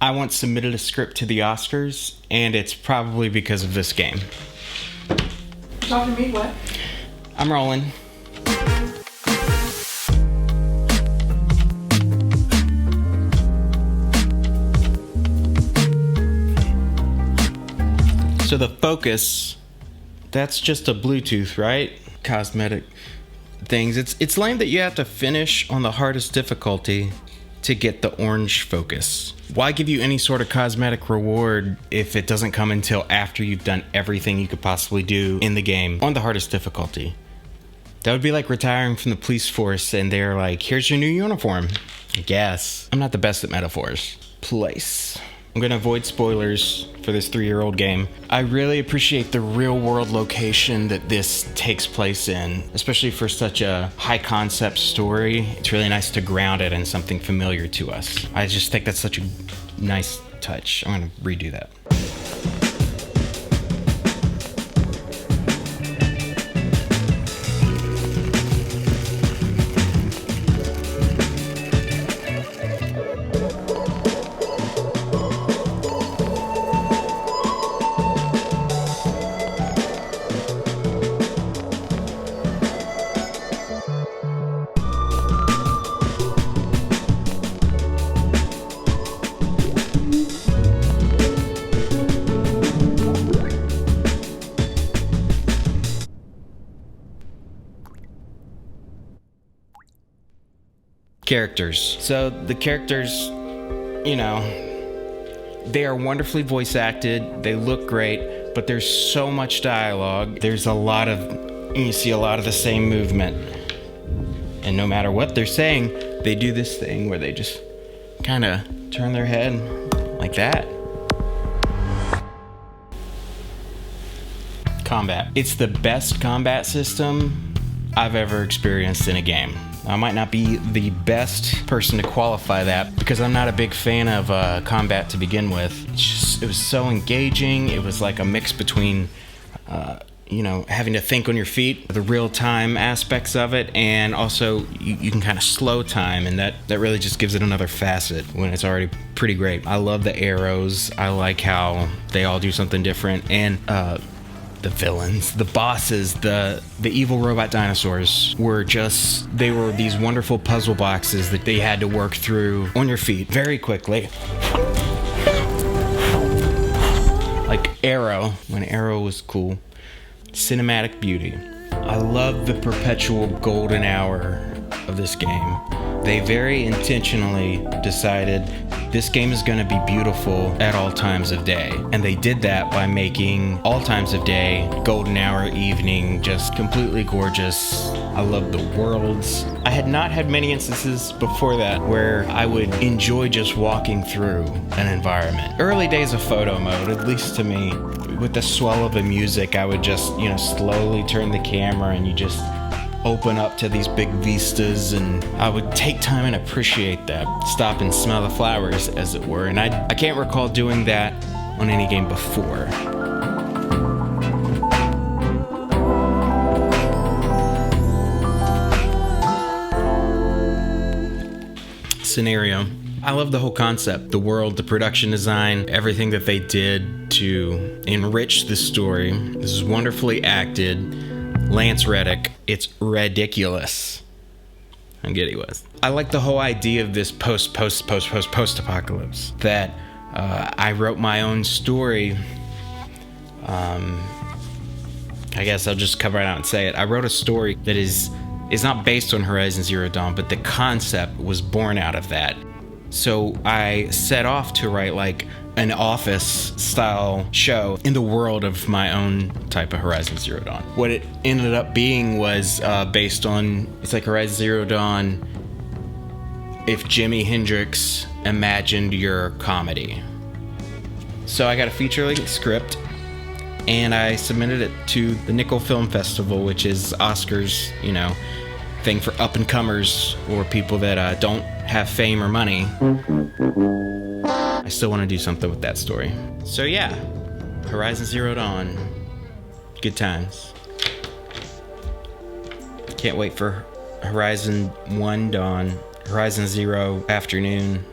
I once submitted a script to the Oscars, and it's probably because of this game. Talking to me, what? I'm rolling. So the focus, that's just a Bluetooth, right? Cosmetic things. It's lame that you have to finish on the hardest difficulty to get the orange focus. Why give you any sort of cosmetic reward if it doesn't come until after you've done everything you could possibly do in the game on the hardest difficulty? That would be like retiring from the police force and they're like, here's your new uniform. I guess. I'm not the best at metaphors. Place. I'm gonna avoid spoilers for this 3-year-old game. I really appreciate the real world location that this takes place in, especially for such a high concept story. It's really nice to ground it in something familiar to us. I just think that's such a nice touch. I'm gonna redo that. Characters. So the characters, you know, they are wonderfully voice acted. They look great, but there's so much dialogue. There's you see a lot of the same movement. And no matter what they're saying, they do this thing where they just kind of turn their head like that. Combat. It's the best combat system I've ever experienced in a game. I might not be the best person to qualify that because I'm not a big fan of combat to begin with. It was so engaging. It was like a mix between, having to think on your feet, the real-time aspects of it, and also you can kind of slow time, and that really just gives it another facet when it's already pretty great. I love the arrows. I like how they all do something different, and the villains, the bosses, the evil robot dinosaurs were these wonderful puzzle boxes that they had to work through on your feet very quickly. Like Arrow, when Arrow was cool. Cinematic beauty. I love the perpetual golden hour of this game. They very intentionally decided this game is going to be beautiful at all times of day. And they did that by making all times of day, golden hour, evening, just completely gorgeous. I love the worlds. I had not had many instances before that where I would enjoy just walking through an environment. Early days of photo mode, at least to me, with the swell of the music, I would just, slowly turn the camera and you just open up to these big vistas, and I would take time and appreciate that. Stop and smell the flowers, as it were. And I can't recall doing that on any game before. Scenario. I love the whole concept, the world, the production design, everything that they did to enrich the story. This is wonderfully acted. Lance Reddick, it's ridiculous. I'm giddy with. I like the whole idea of this post-apocalypse. That I wrote my own story. I guess I'll just come right out and say it. I wrote a story that is not based on Horizon Zero Dawn, but the concept was born out of that. So I set off to write like an office-style show in the world of my own type of Horizon Zero Dawn. What it ended up being was based on, it's like Horizon Zero Dawn if Jimi Hendrix imagined your comedy. So I got a feature-length script, and I submitted it to the Nickel Film Festival, which is Oscars, thing for up-and-comers or people that don't have fame or money. I still want to do something with that story. So yeah, Horizon Zero Dawn. Good times. Can't wait for Horizon 1 Dawn, Horizon Zero Afternoon,